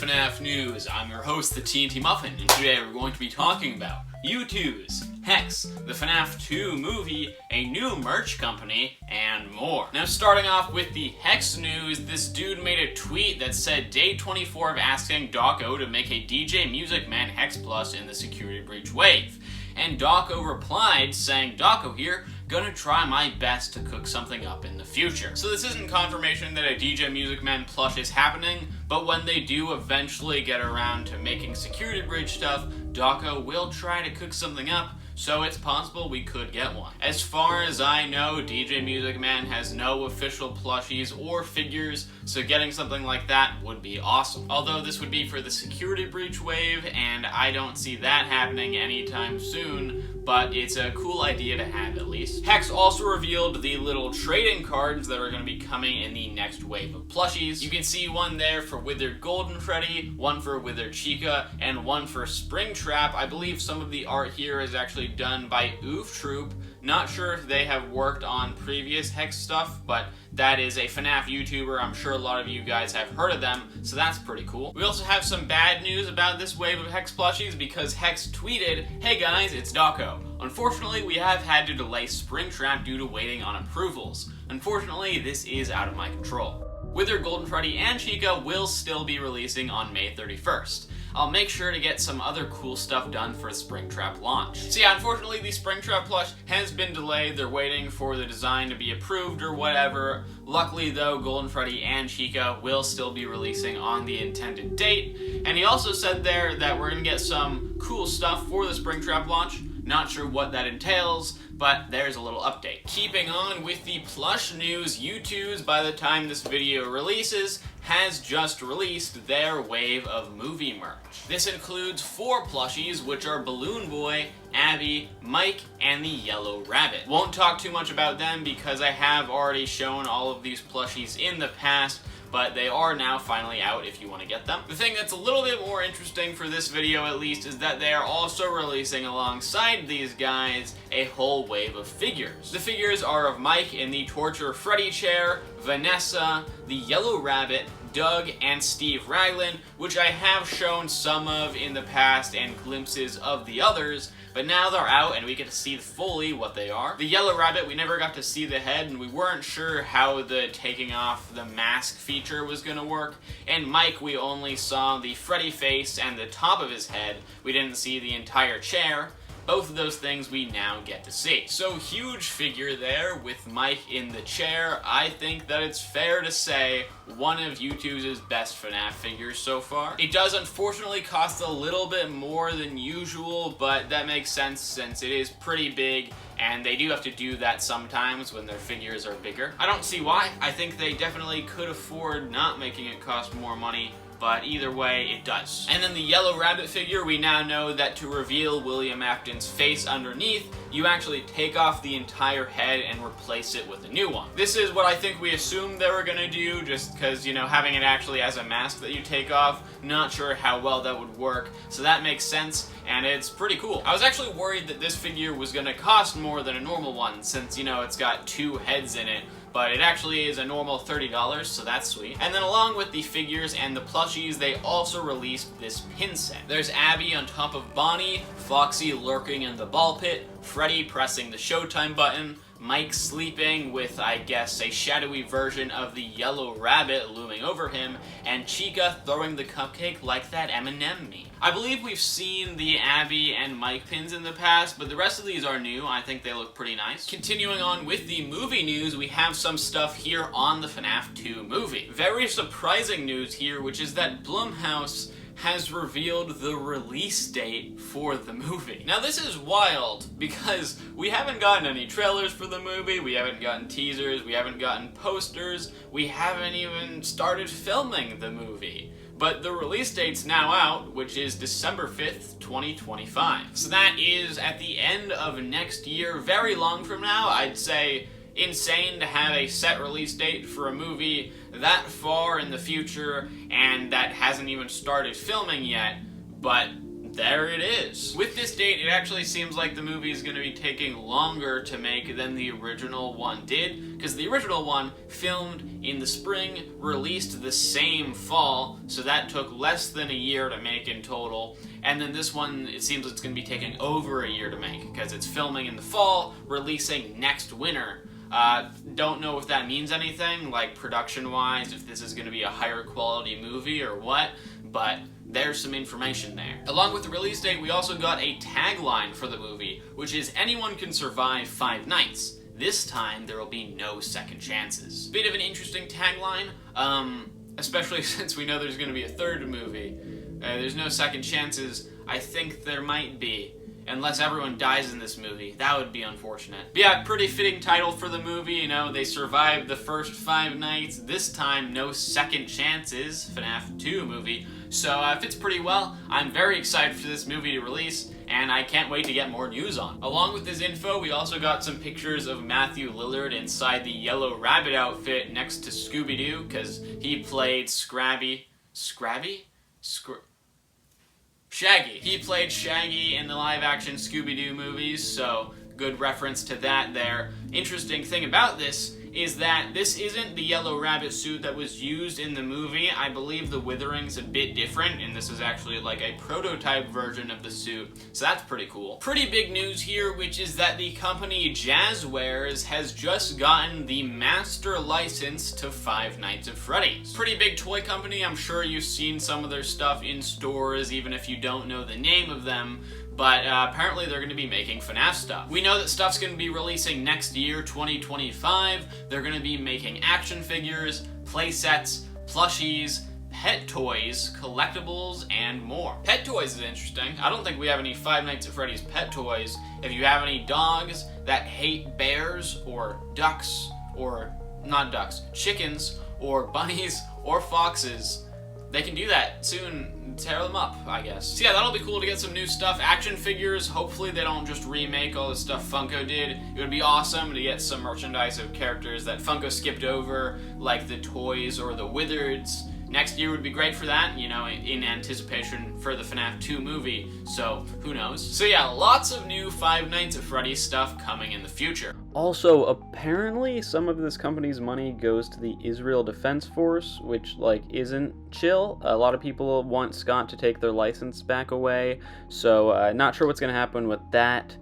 FNaF News. I'm your host, the TNT Muffin, and today we're going to be talking about Youtooz, Hex, the FNaF 2 movie, a new merch company, and more. Now, starting off with the Hex news, this dude made a tweet that said day 24 of asking Dawko to make a DJ Music Man Hex Plus in the security breach wave. And Dawko replied saying, "Dawko here, gonna try my best to cook something up in the future." So this isn't confirmation that a DJ Music Man plush is happening, but when they do eventually get around to making security bridge stuff, Dawko will try to cook something up, so it's possible we could get one. As far as I know, DJ Music Man has no official plushies or figures, so getting something like that would be awesome. Although this would be for the security breach wave, and I don't see that happening anytime soon, but it's a cool idea to have at least. Hex also revealed the little trading cards that are going to be coming in the next wave of plushies. You can see one there for Withered Golden Freddy, one for Withered Chica, and one for Springtrap. I believe some of the art here is actually done by Oof Troop. Not sure if they have worked on previous Hex stuff, but that is a FNaF YouTuber. I'm sure a lot of you guys have heard of them, so that's pretty cool. We also have some bad news about this wave of Hex plushies because Hex tweeted, "Hey guys, it's Dawko. Unfortunately, we have had to delay Springtrap due to waiting on approvals. Unfortunately, this is out of my control. Withered Golden Freddy and Chica will still be releasing on May 31st. I'll make sure to get some other cool stuff done for the Springtrap launch." So yeah, unfortunately the Springtrap plush has been delayed. They're waiting for the design to be approved or whatever. Luckily though, Golden Freddy and Chica will still be releasing on the intended date. And he also said there that we're gonna get some cool stuff for the Springtrap launch. Not sure what that entails, but there's a little update. Keeping on with the plush news, Youtooz, by the time this video releases, has just released their wave of movie merch. This includes 4 plushies, which are Balloon Boy, Abby, Mike, and the Yellow Rabbit. Won't talk too much about them because I have already shown all of these plushies in the past, but they are now finally out if you want to get them. The thing that's a little bit more interesting for this video at least is that they are also releasing alongside these guys a whole wave of figures. The figures are of Mike in the Torture Freddy chair, Vanessa, the Yellow Rabbit, Doug, and Steve Raglan, which I have shown some of in the past and glimpses of the others, but now they're out and we get to see fully what they are. The Yellow Rabbit, we never got to see the head and we weren't sure how the taking off the mask feature was gonna work. And Mike, we only saw the Freddy face and the top of his head. We didn't see the entire chair. Both of those things we now get to see. So huge figure there with Mike in the chair. I think that it's fair to say one of Youtooz's best FNaF figures so far. It does unfortunately cost a little bit more than usual, but that makes sense since it is pretty big and they do have to do that sometimes when their figures are bigger. I don't see why. I think they definitely could afford not making it cost more money, but either way, it does. And then the Yellow Rabbit figure, we now know that to reveal William Afton's face underneath, you actually take off the entire head and replace it with a new one. This is what I think we assumed they were gonna do, just because, you know, having it actually as a mask that you take off, not sure how well that would work, so that makes sense, and it's pretty cool. I was actually worried that this figure was gonna cost more than a normal one, since, you know, it's got 2 heads in it, but it actually is a normal $30, so that's sweet. And then along with the figures and the plushies, they also released this pin set. There's Abby on top of Bonnie, Foxy lurking in the ball pit, Freddy pressing the Showtime button, Mike sleeping with, I guess, a shadowy version of the Yellow Rabbit looming over him, and Chica throwing the cupcake like that M&M meme. I believe we've seen the Abby and Mike pins in the past, but the rest of these are new. I think they look pretty nice. Continuing on with the movie news, we have some stuff here on the FNaF 2 movie. Very surprising news here, which is that Blumhouse has revealed the release date for the movie. Now this is wild because we haven't gotten any trailers for the movie, we haven't gotten teasers, we haven't gotten posters, we haven't even started filming the movie. But the release date's now out, which is December 5th, 2025. So that is at the end of next year, very long from now. I'd say insane to have a set release date for a movie that far in the future and that hasn't even started filming yet, but there it is. With this date, it actually seems like the movie is going to be taking longer to make than the original one did, because the original one filmed in the spring, released the same fall, so that took less than a year to make in total. And then this one, it seems it's going to be taking over a year to make, because it's filming in the fall, releasing next winter. Don't know if that means anything, like production-wise, if this is going to be a higher quality movie or what, but there's some information there. Along with the release date, we also got a tagline for the movie, which is "Anyone can survive 5 nights. This time, there will be no second chances." Bit of an interesting tagline, especially since we know there's going to be a third movie. There's no second chances. I think there might be. Unless everyone dies in this movie. That would be unfortunate. But yeah, pretty fitting title for the movie. You know, they survived the first 5 nights. This time, no second chances. FNaF 2 movie. So it fits pretty well. I'm very excited for this movie to release, and I can't wait to get more news on. Along with this info, we also got some pictures of Matthew Lillard inside the Yellow Rabbit outfit next to Scooby-Doo, because he played Shaggy. He played Shaggy in the live-action Scooby-Doo movies, so good reference to that there. Interesting thing about this is that this isn't the Yellow Rabbit suit that was used in the movie. I believe the withering's a bit different, and this is actually like a prototype version of the suit, so that's pretty cool. Pretty big news here, which is that the company Jazzwares has just gotten the master license to Five Nights at Freddy's. Pretty big toy company. I'm sure you've seen some of their stuff in stores, even if you don't know the name of them. But apparently they're going to be making FNaF stuff. We know that stuff's going to be releasing next year, 2025. They're going to be making action figures, play sets, plushies, pet toys, collectibles, and more. Pet toys is interesting. I don't think we have any Five Nights at Freddy's pet toys. If you have any dogs that hate bears or ducks, or not ducks, chickens, or bunnies, or foxes, they can do that soon. Tear them up, I guess. So yeah, that'll be cool to get some new stuff. Action figures, hopefully they don't just remake all the stuff Funko did. It would be awesome to get some merchandise of characters that Funko skipped over, like the toys or the Wizards. Next year would be great for that, you know, in anticipation for the FNaF 2 movie, so who knows. So yeah, lots of new Five Nights at Freddy's stuff coming in the future. Also, apparently some of this company's money goes to the Israel Defense Force, which, like, isn't chill. A lot of people want Scott to take their license back away, so not sure what's going to happen with that.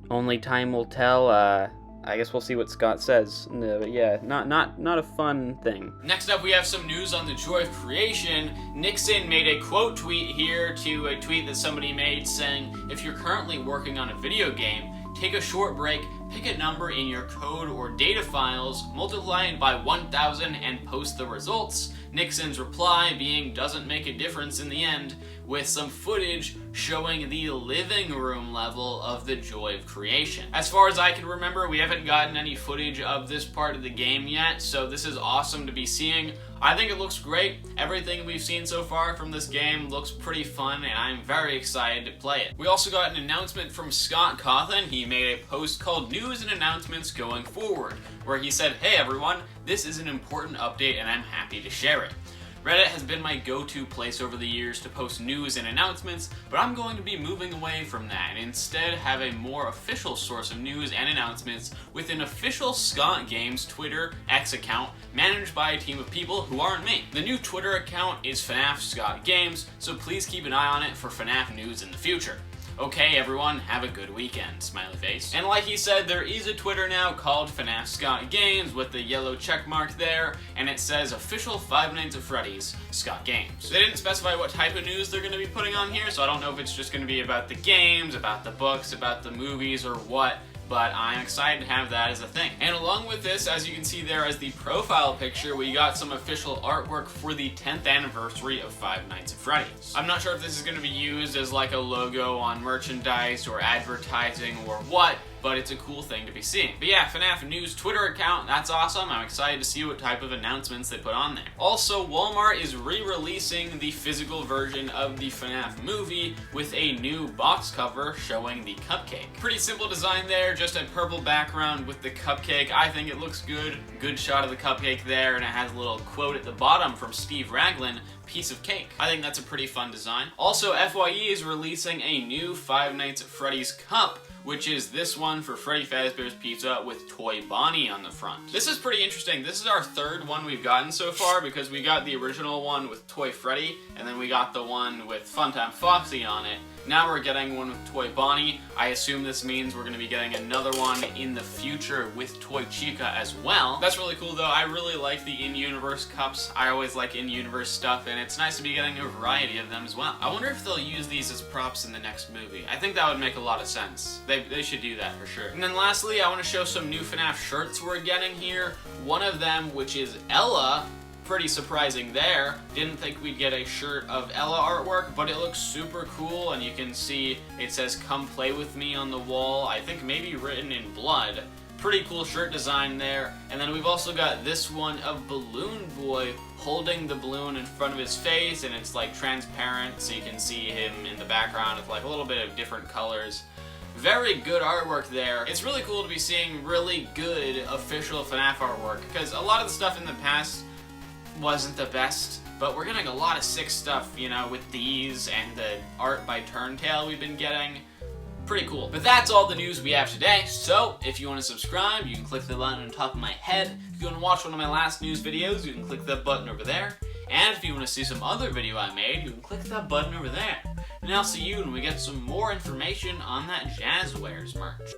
Only time will tell. I guess we'll see what Scott says. No, but yeah, not a fun thing. Next up, we have some news on the Joy of Creation. Nixon made a quote tweet here to a tweet that somebody made saying, "If you're currently working on a video game, take a short break, pick a number in your code or data files, multiply it by 1,000 and post the results." Nixon's reply being "doesn't make a difference in the end," with some footage showing the living room level of the Joy of Creation. As far as I can remember, we haven't gotten any footage of this part of the game yet, so this is awesome to be seeing. I think it looks great. Everything we've seen so far from this game looks pretty fun, and I'm very excited to play it. We also got an announcement from Scott Cawthon. He made a post called News and Announcements Going Forward, where he said, "Hey everyone, this is an important update and I'm happy to share it. Reddit has been my go-to place over the years to post news and announcements, but I'm going to be moving away from that and instead have a more official source of news and announcements with an official Scott Games Twitter X account managed by a team of people who aren't me. The new Twitter account is FNaF Scott Games, so please keep an eye on it for FNaF news in the future. Okay, everyone, have a good weekend," smiley face. And like he said, there is a Twitter now called FNaF Scott Games with the yellow check mark there, and it says official Five Nights at Freddy's Scott Games. They didn't specify what type of news they're going to be putting on here, so I don't know if it's just going to be about the games, about the books, about the movies, or what, but I'm excited to have that as a thing. And along with this, as you can see there as the profile picture, we got some official artwork for the 10th anniversary of Five Nights at Freddy's. I'm not sure if this is going to be used as like a logo on merchandise or advertising or what, but it's a cool thing to be seeing. But yeah, FNaF News Twitter account, that's awesome. I'm excited to see what type of announcements they put on there. Also, Walmart is re-releasing the physical version of the FNaF movie with a new box cover showing the cupcake. Pretty simple design there, just a purple background with the cupcake. I think it looks good. Good shot of the cupcake there, and it has a little quote at the bottom from Steve Raglan. piece of cake. I think that's a pretty fun design. Also, FYE is releasing a new Five Nights at Freddy's cup, which is this one for Freddy Fazbear's Pizza with Toy Bonnie on the front. This is pretty interesting. This is our third one we've gotten so far, because we got the original one with Toy Freddy, and then we got the one with Funtime Foxy on it. Now we're getting one with Toy Bonnie. I assume this means we're going to be getting another one in the future with Toy Chica as well. That's really cool though. I really like the in-universe cups. I always like in-universe stuff, and it's nice to be getting a variety of them as well. I wonder if they'll use these as props in the next movie. I think that would make a lot of sense. They should do that for sure. And then lastly, I want to show some new FNaF shirts we're getting here. One of them, which is Ella, pretty surprising there. Didn't think we'd get a shirt of Ella artwork, but it looks super cool, and you can see it says "Come play with me" on the wall. I think maybe written in blood. Pretty cool shirt design there. And then we've also got this one of Balloon Boy holding the balloon in front of his face, and it's like transparent, so you can see him in the background with like a little bit of different colors. Very good artwork there. It's really cool to be seeing really good official FNaF artwork, because a lot of the stuff in the past wasn't the best, but we're getting a lot of sick stuff, you know, with these and the art by Turntail we've been getting. Pretty cool. But that's all the news we have today, so if you want to subscribe, you can click the button on the top of my head. If you want to watch one of my last news videos, you can click that button over there. And if you want to see some other video I made, you can click that button over there. And I'll see you when we get some more information on that Jazzwares merch.